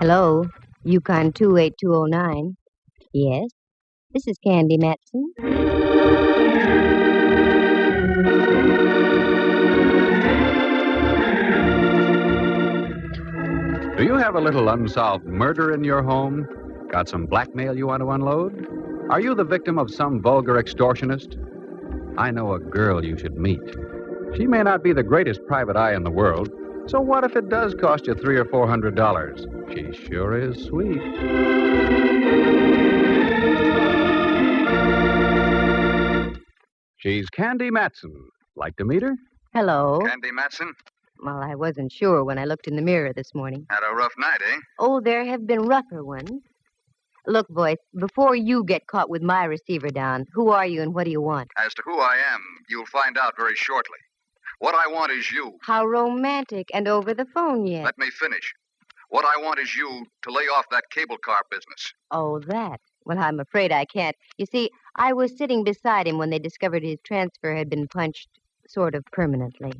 Hello, Yukon 28209. Yes, this is Candy Matson. Do you have a little unsolved murder in your home? Got some blackmail you want to unload? Are you the victim of some vulgar extortionist? I know a girl you should meet. She may not be the greatest private eye in the world, so what if it does cost you $300 or $400? She sure is sweet. She's Candy Matson. Like to meet her? Hello. Candy Matson? Well, I wasn't sure when I looked in the mirror this morning. Had a rough night, eh? Oh, there have been rougher ones. Look, voice, before you get caught with my receiver down, who are you and what do you want? As to who I am, you'll find out very shortly. What I want is you. How romantic, and over the phone yet. Let me finish. What I want is you to lay off that cable car business. Oh, that. Well, I'm afraid I can't. You see, I was sitting beside him when they discovered his transfer had been punched sort of permanently.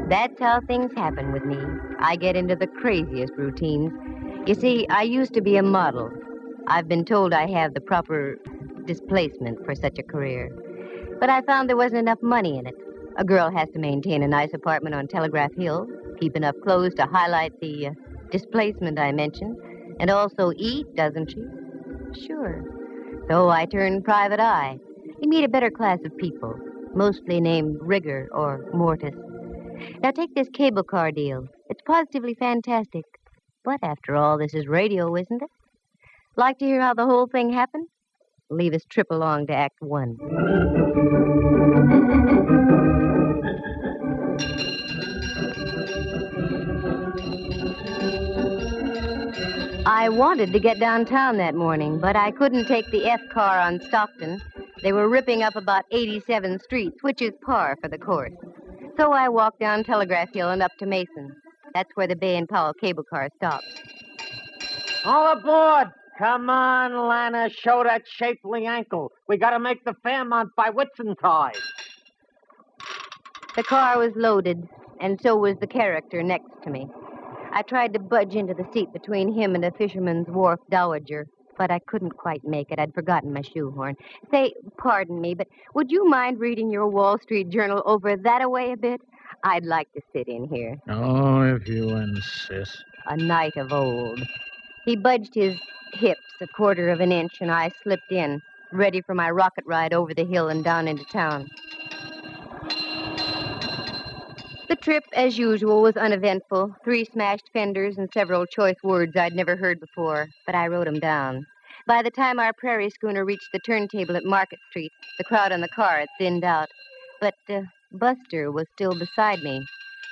That's how things happen with me. I get into the craziest routines. You see, I used to be a model. I've been told I have the proper displacement for such a career. But I found there wasn't enough money in it. A girl has to maintain a nice apartment on Telegraph Hill, keep enough clothes to highlight the displacement I mentioned, and also eat, doesn't she? Sure. So I turned private eye. You meet a better class of people, mostly named Rigor or Mortis. Now take this cable car deal. It's positively fantastic. But after all, this is radio, isn't it? Like to hear how the whole thing happened? Leave us trip along to Act 1. I wanted to get downtown that morning, but I couldn't take the F car on Stockton. They were ripping up about 87th Street, which is par for the course. So I walked down Telegraph Hill and up to Mason. That's where the Bay and Powell cable car stops. All aboard! Come on, Lana, show that shapely ankle. We gotta make the Fairmont by Whitsuntide. The car was loaded, and so was the character next to me. I tried to budge into the seat between him and a Fisherman's Wharf dowager, but I couldn't quite make it. I'd forgotten my shoehorn. Say, pardon me, but would you mind reading your Wall Street Journal over that-a-way a bit? I'd like to sit in here. Oh, if you insist. A knight of old. He budged his hips a quarter of an inch, and I slipped in, ready for my rocket ride over the hill and down into town. The trip, as usual, was uneventful. 3 smashed fenders and several choice words I'd never heard before, but I wrote them down. By the time our prairie schooner reached the turntable at Market Street, the crowd on the car had thinned out. But Buster was still beside me,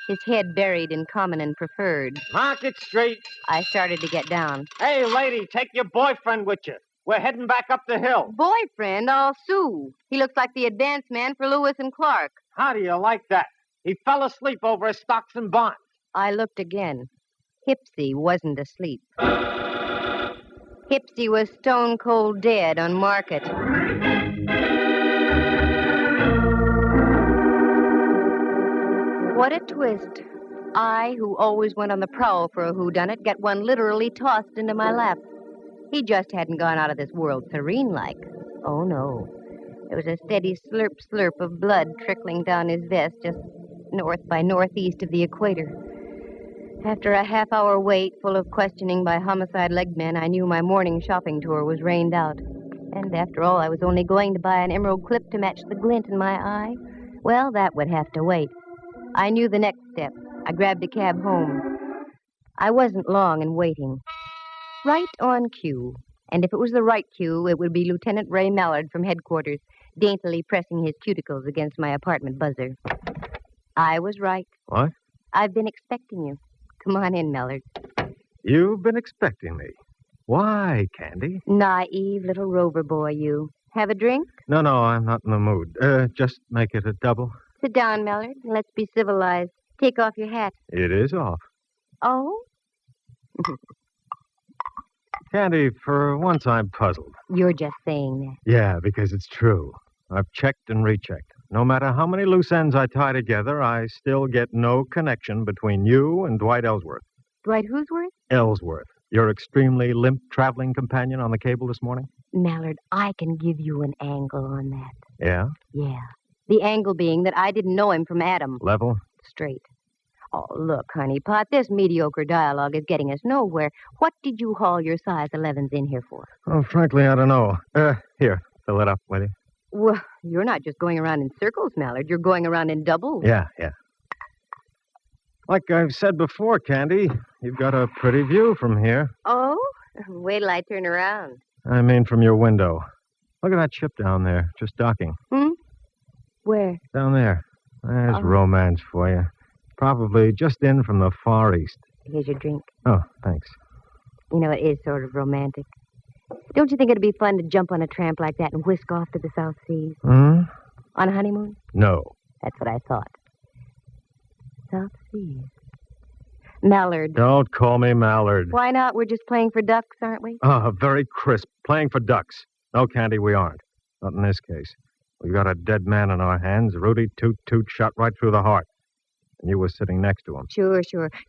his head buried in common and preferred. Market Street. I started to get down. Hey, lady, take your boyfriend with you. We're heading back up the hill. Boyfriend? I'll sue. He looks like the advance man for Lewis and Clark. How do you like that? He fell asleep over his stocks and bonds. I looked again. Hipsy wasn't asleep. Hipsy was stone cold dead on Market. What a twist. I, who always went on the prowl for a whodunit, get one literally tossed into my lap. He just hadn't gone out of this world serene-like. Oh, no. There was a steady slurp of blood trickling down his vest just north by northeast of the equator. After a half-hour wait full of questioning by homicide legmen, I knew my morning shopping tour was rained out. And after all, I was only going to buy an emerald clip to match the glint in my eye. Well, that would have to wait. I knew the next step. I grabbed a cab home. I wasn't long in waiting. Right on cue. And if it was the right cue, it would be Lieutenant Ray Mallard from headquarters, daintily pressing his cuticles against my apartment buzzer. I was right. What? I've been expecting you. Come on in, Mallard. You've been expecting me. Why, Candy? Naive little rover boy, you. Have a drink? No, I'm not in the mood. Just make it a double. Sit down, Mallard, and let's be civilized. Take off your hat. It is off. Oh? Candy, for once I'm puzzled. You're just saying that. Yeah, because it's true. I've checked and rechecked. No matter how many loose ends I tie together, I still get no connection between you and Dwight Ellsworth. Dwight Who'sworth? Ellsworth, your extremely limp traveling companion on the cable this morning? Mallard, I can give you an angle on that. Yeah? Yeah. The angle being that I didn't know him from Adam. Level? Straight. Oh, look, honeypot, this mediocre dialogue is getting us nowhere. What did you haul your size 11s in here for? Oh, frankly, I don't know. Here, fill it up, will you? Well, you're not just going around in circles, Mallard. You're going around in doubles. Yeah. Like I've said before, Candy, you've got a pretty view from here. Oh? Wait till I turn around. I mean from your window. Look at that ship down there, just docking. Where? Down there. There's Oh. romance for you. Probably just in from the Far East. Here's your drink. Oh, thanks. You know, it is sort of romantic. Don't you think it'd be fun to jump on a tramp like that and whisk off to the South Seas? Hmm? On a honeymoon? No. That's what I thought. South Seas. Mallard. Don't call me Mallard. Why not? We're just playing for ducks, aren't we? Very crisp. Playing for ducks. No, Candy, we aren't. Not in this case. We've got a dead man in our hands. Rudy Toot Toot shot right through the heart. And you were sitting next to him. Sure.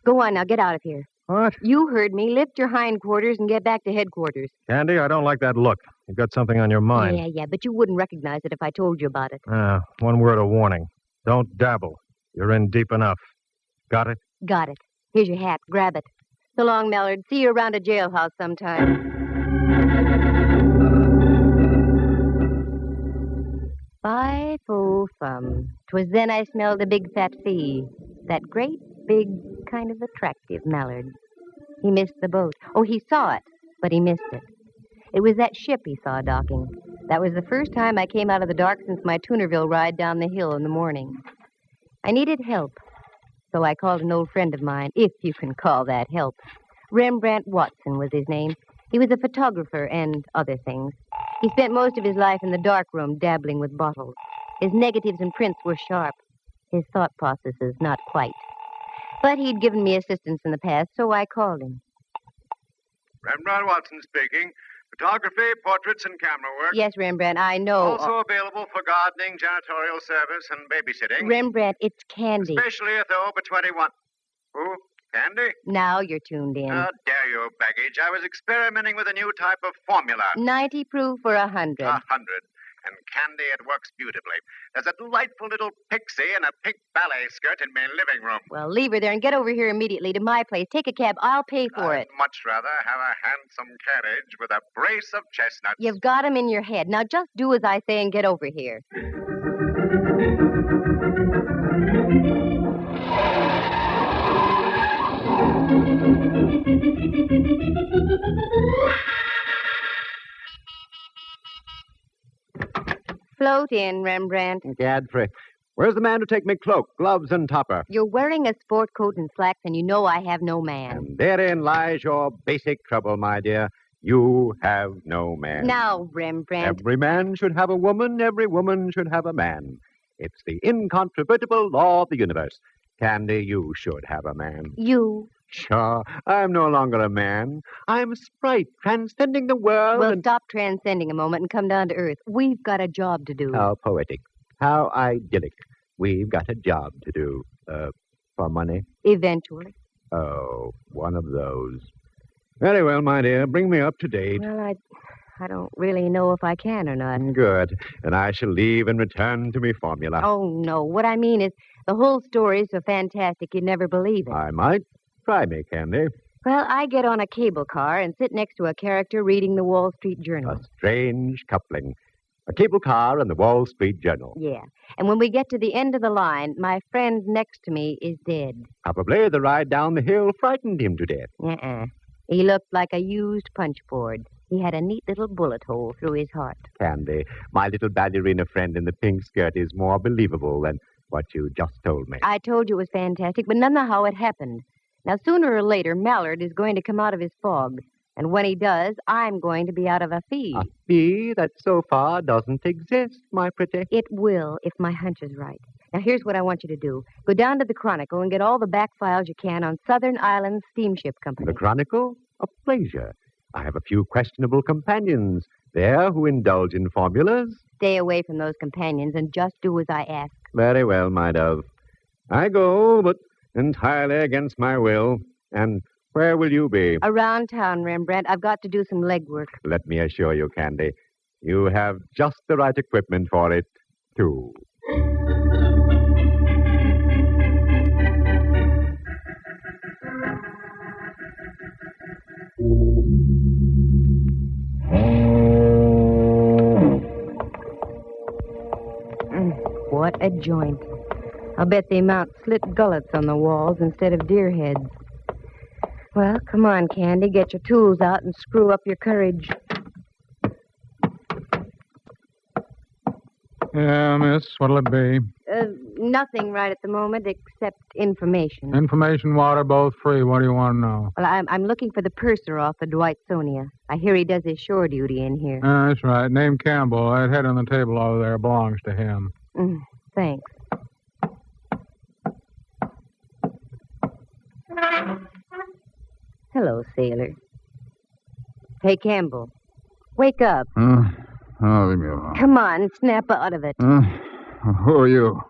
Go on now, get out of here. What? You heard me. Lift your hindquarters and get back to headquarters. Candy, I don't like that look. You've got something on your mind. Yeah, but you wouldn't recognize it if I told you about it. One word of warning. Don't dabble. You're in deep enough. Got it? Got it. Here's your hat. Grab it. So long, Mallard. See you around a jailhouse sometime. Fie, fo, fum. 'Twas then I smelled a big fat fee. That great, big, kind of attractive Mallard. He missed the boat. Oh, he saw it, but he missed it. It was that ship he saw docking. That was the first time I came out of the dark since my Tunerville ride down the hill in the morning. I needed help, so I called an old friend of mine, if you can call that help. Rembrandt Watson was his name. He was a photographer and other things. He spent most of his life in the darkroom dabbling with bottles. His negatives and prints were sharp. His thought processes, not quite. But he'd given me assistance in the past, so I called him. Rembrandt Watson speaking. Photography, portraits, and camera work. Yes, Rembrandt, I know. Also available for gardening, janitorial service, and babysitting. Rembrandt, it's Candy. Especially if they're over 21. Who? Candy? Now you're tuned in. How dare you, baggage. I was experimenting with a new type of formula. 90 proof for 100. 100. And Candy, it works beautifully. There's a delightful little pixie in a pink ballet skirt in my living room. Well, leave her there and get over here immediately to my place. Take a cab. I'll pay for I'd it. much rather have a handsome carriage with a brace of chestnuts. You've got 'em in your head. Now just do as I say and get over here. Float in, Rembrandt. Gadfrey. Where's the man to take me cloak, gloves, and topper? You're wearing a sport coat and slacks, and you know I have no man. And therein lies your basic trouble, my dear. You have no man. Now, Rembrandt. Every man should have a woman. Every woman should have a man. It's the incontrovertible law of the universe. Candy, you should have a man. You. Sure, I'm no longer a man. I'm a sprite transcending the world. Well, and... stop transcending a moment and come down to earth. We've got a job to do. How poetic. How idyllic. We've got a job to do. For money? Eventually. Oh, one of those. Very well, my dear. Bring me up to date. Well, I don't really know if I can or not. Good. And I shall leave and return to me formula. Oh, no. What I mean is, the whole story is so fantastic you'd never believe it. I might. Try me, Candy. Well, I get on a cable car and sit next to a character reading the Wall Street Journal. A strange coupling. A cable car and the Wall Street Journal. Yeah. And when we get to the end of the line, my friend next to me is dead. Probably the ride down the hill frightened him to death. Uh-uh. He looked like a used punch board. He had a neat little bullet hole through his heart. Candy, my little ballerina friend in the pink skirt is more believable than what you just told me. I told you it was fantastic, but none know how it happened. Now, sooner or later, Mallard is going to come out of his fog. And when he does, I'm going to be out of a fee. A fee that so far doesn't exist, my pretty. It will, if my hunch is right. Now, here's what I want you to do. Go down to the Chronicle and get all the back files you can on Southern Islands Steamship Company. The Chronicle? A pleasure. I have a few questionable companions. there who indulge in formulas. Stay away from those companions and just do as I ask. Very well, my dove. I go, but entirely against my will. And where will you be? Around town, Rembrandt. I've got to do some legwork. Let me assure you, Candy, you have just the right equipment for it, too. What a joint. I'll bet they mount slit gullets on the walls instead of deer heads. Well, come on, Candy. Get your tools out and screw up your courage. Yeah, miss, what'll it be? Nothing right at the moment except information. Information, water, both free. What do you want to know? Well, I'm looking for the purser off the Dwight-Sonia. I hear he does his shore duty in here. That's right. Name Campbell. That head on the table over there belongs to him. Thanks. Hello, sailor. Hey, Campbell. Wake up. Leave me alone. Come on, snap out of it. Who are you?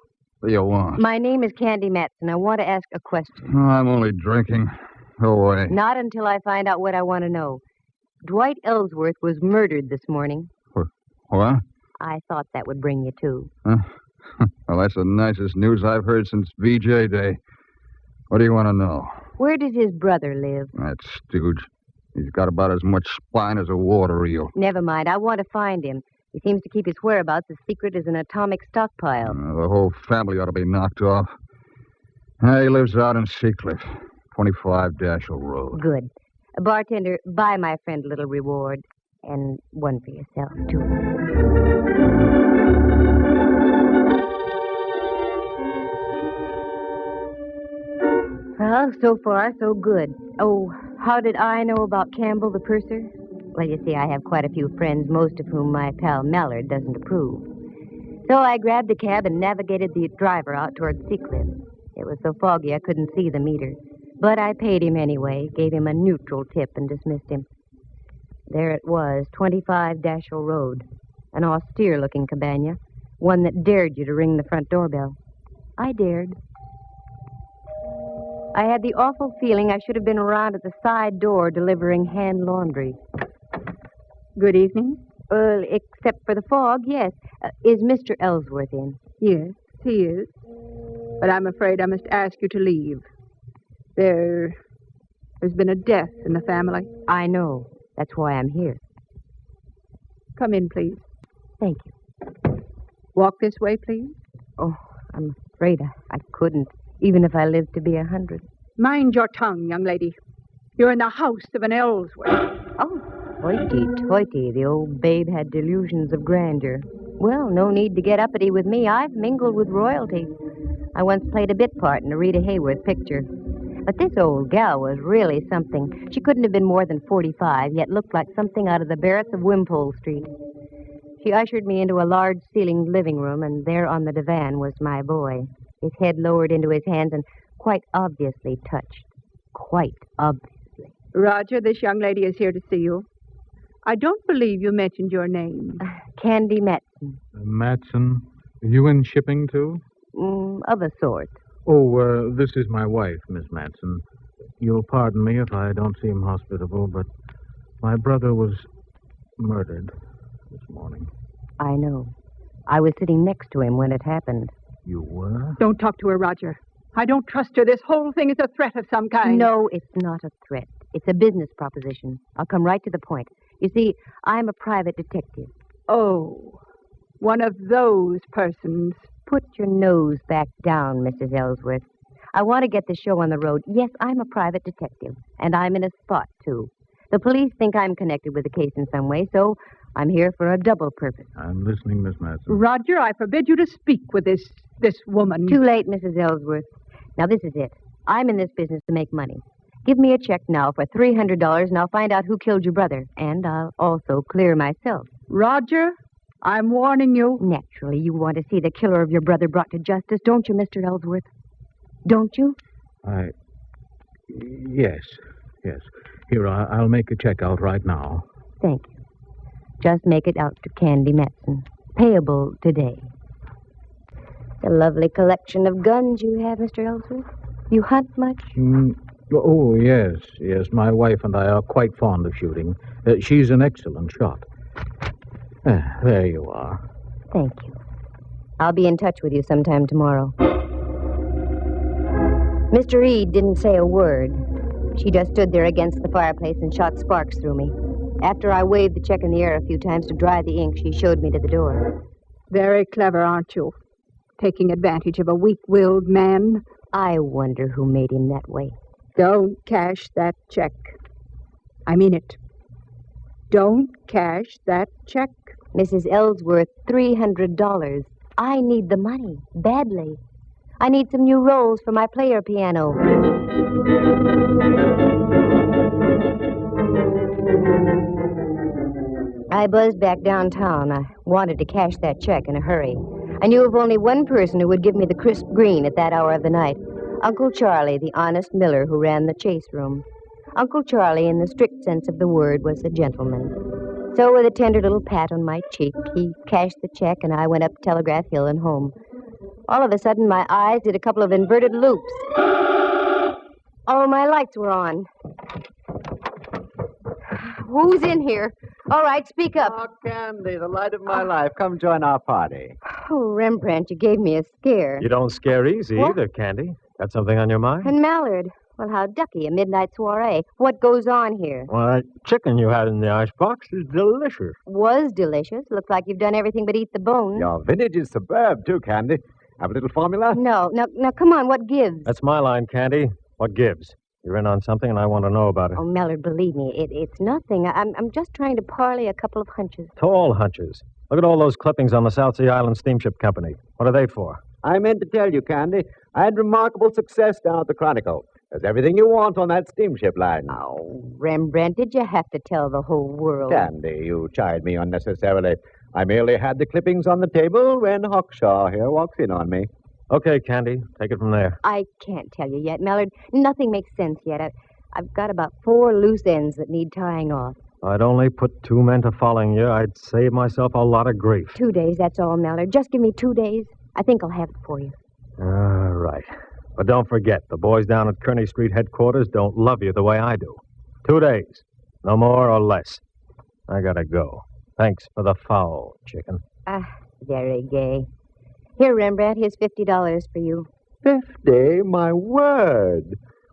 What do you want? My name is Candy Matson. I want to ask a question. I'm only drinking. Go away. Not until I find out what I want to know. Dwight Ellsworth was murdered this morning. What? I thought that would bring you to. Well, that's the nicest news I've heard since VJ Day. What do you want to know? Where does his brother live? That stooge. He's got about as much spine as a water eel. Never mind. I want to find him. He seems to keep his whereabouts as secret as an atomic stockpile. The whole family ought to be knocked off. He lives out in Seacliff, 25 Dashel Road. Good. Bartender, buy my friend a little reward. And one for yourself, too. Well, so far, so good. Oh, how did I know about Campbell, the purser? Well, you see, I have quite a few friends, most of whom my pal Mallard doesn't approve. So I grabbed a cab and navigated the driver out toward Seacliff. It was so foggy I couldn't see the meter. But I paid him anyway, gave him a neutral tip, and dismissed him. There it was, 25 Dashel Road. An austere-looking cabana, one that dared you to ring the front doorbell. I dared. I had the awful feeling I should have been around at the side door delivering hand laundry. Good evening. Except for the fog, yes. Is Mr. Ellsworth in? Yes, he is. But I'm afraid I must ask you to leave. There's been a death in the family. I know. That's why I'm here. Come in, please. Thank you. Walk this way, please. Oh, I'm afraid I couldn't, even if I lived to be 100. Mind your tongue, young lady. You're in the house of an Ellsworth. Oh, hoity-toity. The old babe had delusions of grandeur. Well, no need to get uppity with me. I've mingled with royalty. I once played a bit part in a Rita Hayworth picture. But this old gal was really something. She couldn't have been more than 45, yet looked like something out of the Barretts of Wimpole Street. She ushered me into a large-ceilinged living room, and there on the divan was my boy, his head lowered into his hands and quite obviously touched. Quite obviously. Roger, this young lady is here to see you. I don't believe you mentioned your name. Candy Matson. Matson? You in shipping, too? Of a sort. Oh, this is my wife, Miss Matson. You'll pardon me if I don't seem hospitable, but my brother was murdered this morning. I know. I was sitting next to him when it happened. You were? Don't talk to her, Roger. I don't trust her. This whole thing is a threat of some kind. No, it's not a threat. It's a business proposition. I'll come right to the point. You see, I'm a private detective. Oh, one of those persons. Put your nose back down, Mrs. Ellsworth. I want to get the show on the road. Yes, I'm a private detective, and I'm in a spot, too. The police think I'm connected with the case in some way, so I'm here for a double purpose. I'm listening, Miss Matson. Roger, I forbid you to speak with this woman. Too late, Mrs. Ellsworth. Now, this is it. I'm in this business to make money. Give me a check now for $300, and I'll find out who killed your brother. And I'll also clear myself. Roger, I'm warning you. Naturally, you want to see the killer of your brother brought to justice, don't you, Mr. Ellsworth? Don't you? Yes. Here, I'll make a check out right now. Thank you. Just make it out to Candy Matson. Payable today. It's a lovely collection of guns you have, Mr. Ellsworth. You hunt much? Oh, yes. Yes, my wife and I are quite fond of shooting. She's an excellent shot. There you are. Thank you. I'll be in touch with you sometime tomorrow. Mr. Reed didn't say a word. She just stood there against the fireplace and shot sparks through me. After I waved the check in the air a few times to dry the ink, she showed me to the door. Very clever, aren't you? Taking advantage of a weak-willed man. I wonder who made him that way. Don't cash that check. I mean it. Don't cash that check. Mrs. Ellsworth, $300. I need the money, badly. I need some new rolls for my player piano. I buzzed back downtown. I wanted to cash that check in a hurry. I knew of only one person who would give me the crisp green at that hour of the night. Uncle Charlie, the honest miller who ran the chase room. Uncle Charlie, in the strict sense of the word, was a gentleman. So with a tender little pat on my cheek, he cashed the check, and I went up Telegraph Hill and home. All of a sudden, my eyes did a couple of inverted loops. Oh, my lights were on. Who's in here? All right, speak up. Oh, Candy, the light of my life. Come join our party. Oh, Rembrandt, you gave me a scare. You don't scare easy What? either, Candy. Got something on your mind? And Mallard. Well, how ducky, a midnight soiree. What goes on here? Well, that chicken you had in the icebox is delicious. Was delicious. Looks like you've done everything but eat the bone. Your vintage is superb, too, Candy. Have a little formula? No, now, come on, what gives? That's my line, Candy. What gives? You're in on something, and I want to know about it. Oh, Mallard, believe me, it's nothing. I'm just trying to parlay a couple of hunches. Tall hunches. Look at all those clippings on the South Sea Island Steamship Company. What are they for? I meant to tell you, Candy, I had remarkable success down at the Chronicle. There's everything you want on that steamship line. Oh, Rembrandt, did you have to tell the whole world? Candy, you chide me unnecessarily. I merely had the clippings on the table when Hawkshaw here walks in on me. Okay, Candy, take it from there. I can't tell you yet, Mallard. Nothing makes sense yet. I've got about 4 loose ends that need tying off. If I'd only put 2 men to following you, I'd save myself a lot of grief. 2 days, that's all, Mallard. Just give me 2 days. I think I'll have it for you. All right. But don't forget, the boys down at Kearney Street headquarters don't love you the way I do. 2 days. No more or less. I gotta go. Thanks for the fowl, chicken. Very gay. Here, Rembrandt, here's $50 for you. 50? My word.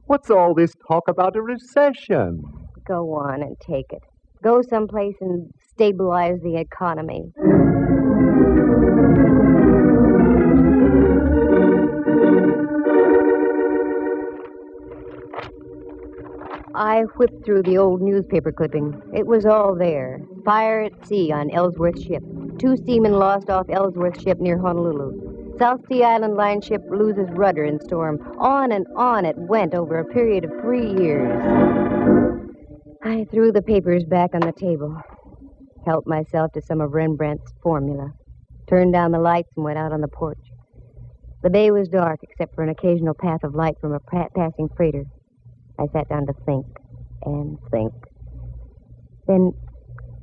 What's all this talk about a recession? Go on and take it. Go someplace and stabilize the economy. I whipped through the old newspaper clipping. It was all there. Fire at sea on Ellsworth ship. 2 seamen lost off Ellsworth ship near Honolulu. South Sea Island line ship loses rudder in storm. On and on it went over a period of 3 years. I threw the papers back on the table. Helped myself to some of Rembrandt's formula. Turned down the lights and went out on the porch. The bay was dark except for an occasional path of light from a passing freighter. I sat down to think and think. Then,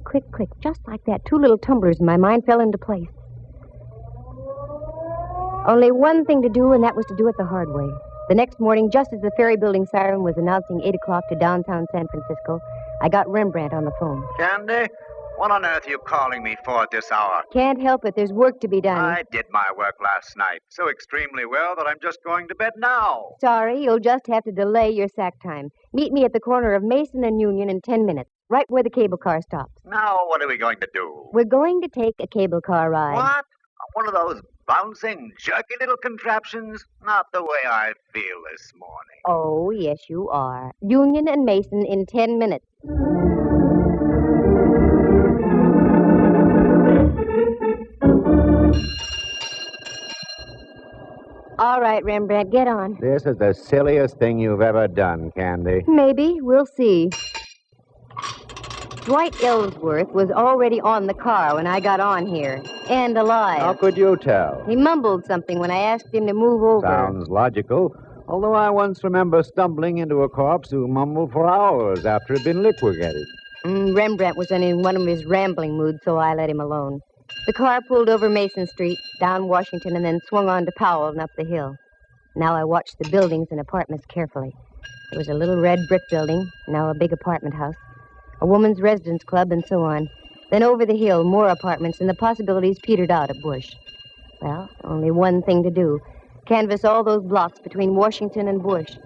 click, just like that, 2 little tumblers in my mind fell into place. Only one thing to do, and that was to do it the hard way. The next morning, just as the ferry building siren was announcing 8 o'clock to downtown San Francisco, I got Rembrandt on the phone. Candy, what on earth are you calling me for at this hour? Can't help it. There's work to be done. I did my work last night so extremely well that I'm just going to bed now. Sorry, you'll just have to delay your sack time. Meet me at the corner of Mason and Union in 10 minutes, right where the cable car stops. Now, what are we going to do? We're going to take a cable car ride. What? One of those bouncing, jerky little contraptions? Not the way I feel this morning. Oh, yes, you are. Union and Mason in 10 minutes. All right, Rembrandt, get on. This is the silliest thing you've ever done, Candy. Maybe. We'll see. Dwight Ellsworth was already on the car when I got on here, and alive. How could you tell? He mumbled something when I asked him to move over. Sounds logical. Although I once remember stumbling into a corpse who mumbled for hours after it had been liquidated. Rembrandt was in one of his rambling moods, so I let him alone. The car pulled over Mason Street, down Washington, and then swung on to Powell and up the hill. Now I watched the buildings and apartments carefully. There was a little red brick building, now a big apartment house, a woman's residence club, and so on. Then over the hill, more apartments, and the possibilities petered out at Bush. Well, only one thing to do. Canvass all those blocks between Washington and Bush.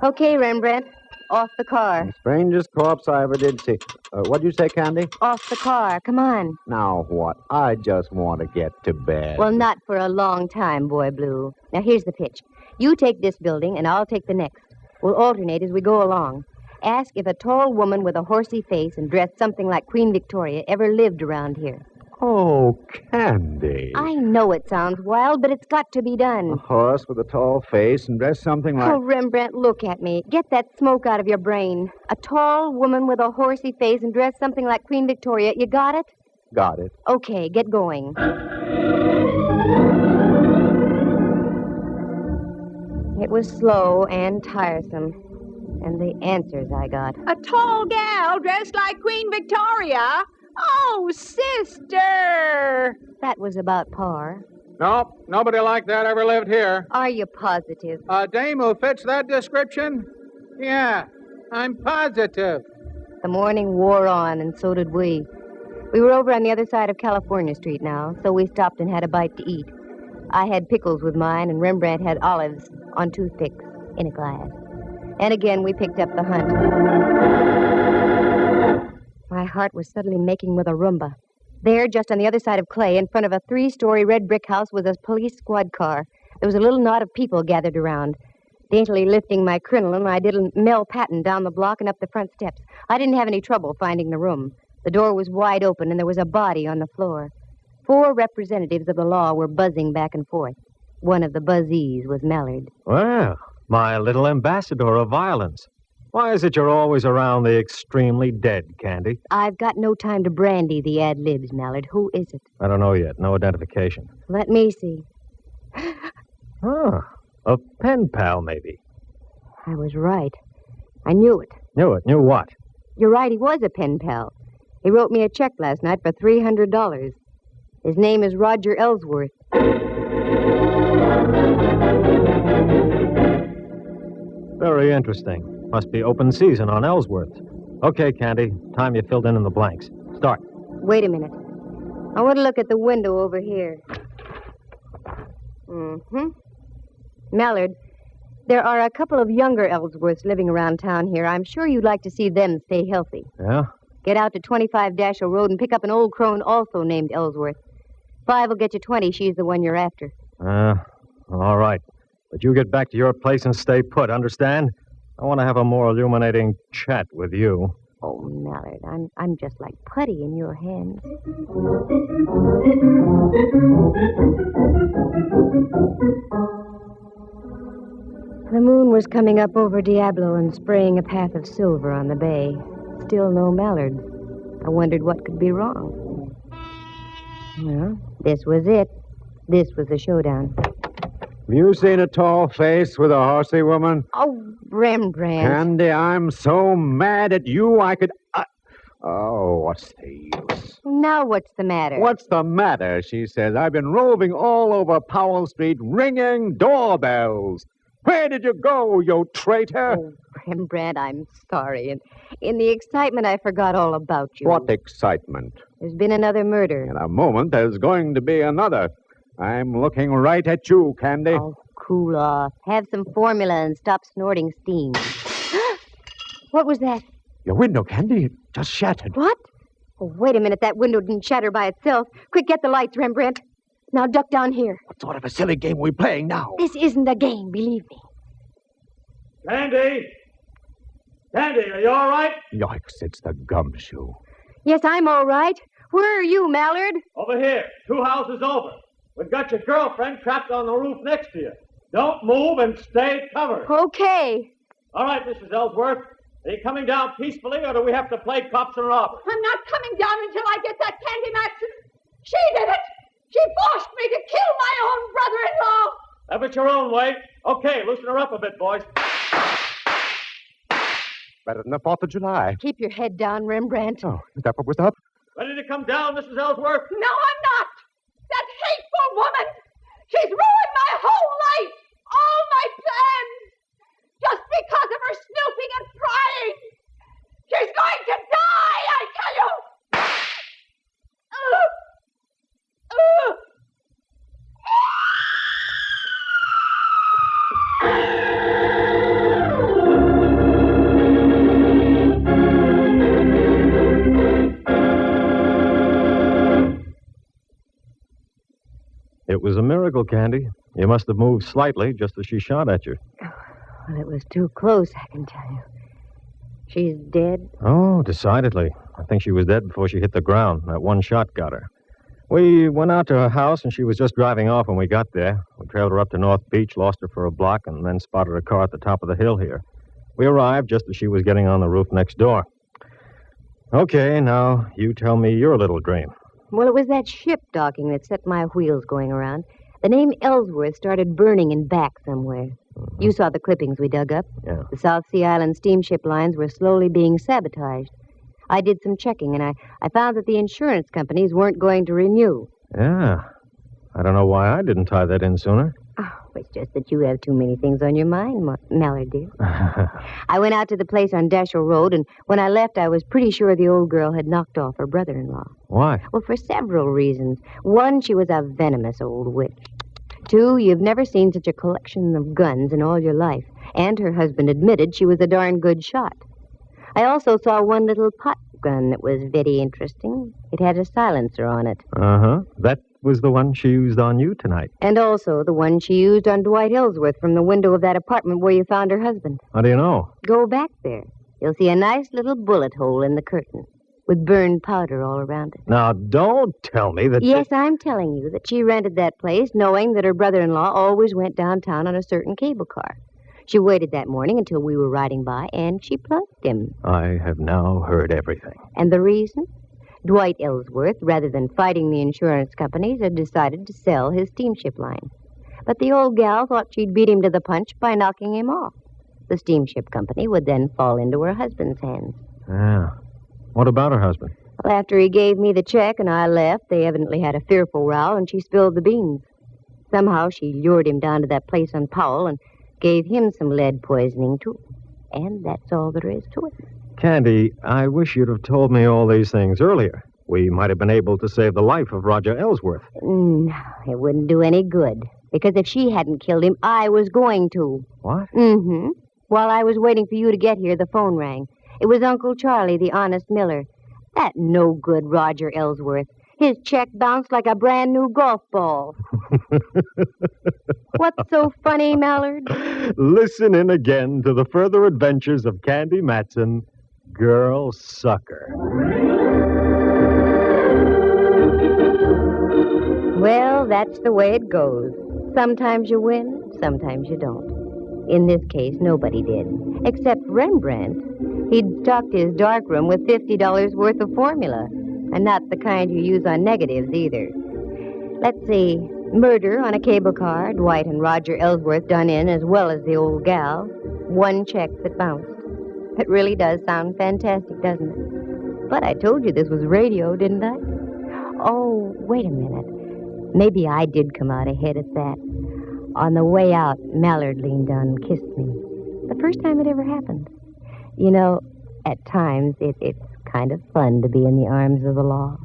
Okay, Rembrandt. Off the car. Strangest corpse I ever did see. What'd you say, Candy? Off the car. Come on. Now what? I just want to get to bed. Well, not for a long time, Boy Blue. Now, here's the pitch. You take this building, and I'll take the next. We'll alternate as we go along. Ask if a tall woman with a horsey face and dressed something like Queen Victoria ever lived around here. Oh, Candy. I know it sounds wild, but it's got to be done. A horse with a tall face and dressed something like... Oh, Rembrandt, look at me. Get that smoke out of your brain. A tall woman with a horsey face and dressed something like Queen Victoria. You got it? Got it. Okay, get going. It was slow and tiresome. And the answers I got. A tall gal dressed like Queen Victoria? Oh, sister! That was about par. Nope, nobody like that ever lived here. Are you positive? A dame who fits that description? Yeah, I'm positive. The morning wore on, and so did we. We were over on the other side of California Street now, so we stopped and had a bite to eat. I had pickles with mine, and Rembrandt had olives on toothpicks in a glass. And again, we picked up the hunt. My heart was suddenly making with a Roomba. There, just on the other side of Clay, in front of a 3-story red brick house, was a police squad car. There was a little knot of people gathered around. Daintily lifting my crinoline, I did a Mel Patton down the block and up the front steps. I didn't have any trouble finding the room. The door was wide open, and there was a body on the floor. 4 representatives of the law were buzzing back and forth. One of the buzzees was Mallard. Well, my little ambassador of violence. Why is it you're always around the extremely dead, Candy? I've got no time to brandy the ad-libs, Mallard. Who is it? I don't know yet. No identification. Let me see. Huh. A pen pal, maybe. I was right. I knew it. Knew it? Knew what? You're right, he was a pen pal. He wrote me a check last night for $300. His name is Roger Ellsworth. Very interesting. Must be open season on Ellsworth. Okay, Candy. Time you filled in the blanks. Start. Wait a minute. I want to look at the window over here. Mallard, there are a couple of younger Ellsworths living around town here. I'm sure you'd like to see them stay healthy. Yeah? Get out to 25 Dashiell Road and pick up an old crone also named Ellsworth. 5 will get you 20. She's the one you're after. All right. But you get back to your place and stay put, understand? I want to have a more illuminating chat with you. Oh, Mallard, I'm just like putty in your hands. The moon was coming up over Diablo and spraying a path of silver on the bay. Still no Mallard. I wondered what could be wrong. Well, this was it. This was the showdown. Have you seen a tall face with a horsey woman? Oh, Rembrandt. Candy, I'm so mad at you I could... Oh, what's the use? Now what's the matter? What's the matter, she says. I've been roving all over Powell Street ringing doorbells. Where did you go, you traitor? Oh, Rembrandt, I'm sorry. And in the excitement, I forgot all about you. What excitement? There's been another murder. In a moment, there's going to be another. I'm looking right at you, Candy. Oh, cool off. Have some formula and stop snorting steam. What was that? Your window, Candy. It just shattered. What? Oh, wait a minute. That window didn't shatter by itself. Quick, get the lights, Rembrandt. Now duck down here. What sort of a silly game are we playing now? This isn't a game, believe me. Candy! Candy, are you all right? Yikes, it's the gumshoe. Yes, I'm all right. Where are you, Mallard? Over here. 2 houses over. We've got your girlfriend trapped on the roof next to you. Don't move and stay covered. Okay. All right, Mrs. Ellsworth. Are you coming down peacefully, or do we have to play cops and robbers? I'm not coming down until I get that Candy Matson. She did it. She forced me to kill my own brother-in-law. Have it your own way. Okay, loosen her up a bit, boys. better than the 4th of July. Keep your head down, Rembrandt. Oh, is that what was up? Ready to come down, Mrs. Ellsworth? No, I'm not. That hateful woman. She's ruined my whole life. All my plans. Just because of her snooping and prying. She's going to die, I tell you. It was a miracle, Candy. You must have moved slightly just as she shot at you. Well, it was too close, I can tell you. She's dead? Oh, decidedly. I think she was dead before she hit the ground. That one shot got her. We went out to her house, and she was just driving off when we got there. We trailed her up to North Beach, lost her for a block, and then spotted her car at the top of the hill here. We arrived just as she was getting on the roof next door. Okay, now you tell me your little dream. Well, it was that ship docking that set my wheels going around. The name Ellsworth started burning in back somewhere. Mm-hmm. You saw the clippings we dug up. Yeah. The South Sea Island steamship lines were slowly being sabotaged. I did some checking, and I found that the insurance companies weren't going to renew. Yeah. I don't know why I didn't tie that in sooner. Oh, it's just that you have too many things on your mind, Mallard, dear. I went out to the place on Dashiell Road, and when I left, I was pretty sure the old girl had knocked off her brother-in-law. Why? Well, for several reasons. One, she was a venomous old witch. Two, you've never seen such a collection of guns in all your life. And her husband admitted she was a darn good shot. I also saw one little pot gun that was very interesting. It had a silencer on it. Uh-huh. That was the one she used on you tonight. And also the one she used on Dwight Ellsworth from the window of that apartment where you found her husband. How do you know? Go back there. You'll see a nice little bullet hole in the curtain with burned powder all around it. Now, don't tell me that... Yes, I'm telling you that she rented that place knowing that her brother-in-law always went downtown on a certain cable car. She waited that morning until we were riding by, and she plunked him. I have now heard everything. And the reason? Dwight Ellsworth, rather than fighting the insurance companies, had decided to sell his steamship line. But the old gal thought she'd beat him to the punch by knocking him off. The steamship company would then fall into her husband's hands. Yeah. What about her husband? Well, after he gave me the check and I left, they evidently had a fearful row, and she spilled the beans. Somehow she lured him down to that place on Powell and gave him some lead poisoning, too. And that's all there is to it. Candy, I wish you'd have told me all these things earlier. We might have been able to save the life of Roger Ellsworth. No, it wouldn't do any good. Because if she hadn't killed him, I was going to. What? Mm-hmm. While I was waiting for you to get here, the phone rang. It was Uncle Charlie, the honest miller. That no-good Roger Ellsworth. His check bounced like a brand-new golf ball. What's so funny, Mallard? Listen in again to the further adventures of Candy Matson, Girl Sucker. Well, that's the way it goes. Sometimes you win, sometimes you don't. In this case, nobody did, except Rembrandt. He'd stocked his darkroom with $50 worth of formula, and not the kind you use on negatives either. Let's see. Murder on a cable car, Dwight and Roger Ellsworth done in as well as the old gal. One check that bounced. It really does sound fantastic, doesn't it? But I told you this was radio, didn't I? Oh, wait a minute. Maybe I did come out ahead at that. On the way out, Mallard leaned down and kissed me. The first time it ever happened. You know, at times it's kind of fun to be in the arms of the law.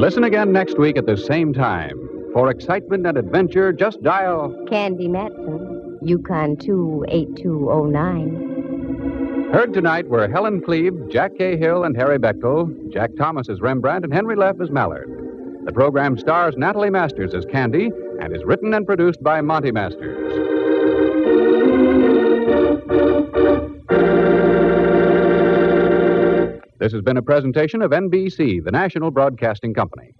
Listen again next week at the same time. For excitement and adventure, just dial Candy Matson, Yukon 28209. Heard tonight were Helen Cleve, Jack Cahill, and Harry Bechtel, Jack Thomas as Rembrandt, and Henry Leff as Mallard. The program stars Natalie Masters as Candy and is written and produced by Monty Masters. This has been a presentation of NBC, the national broadcasting company.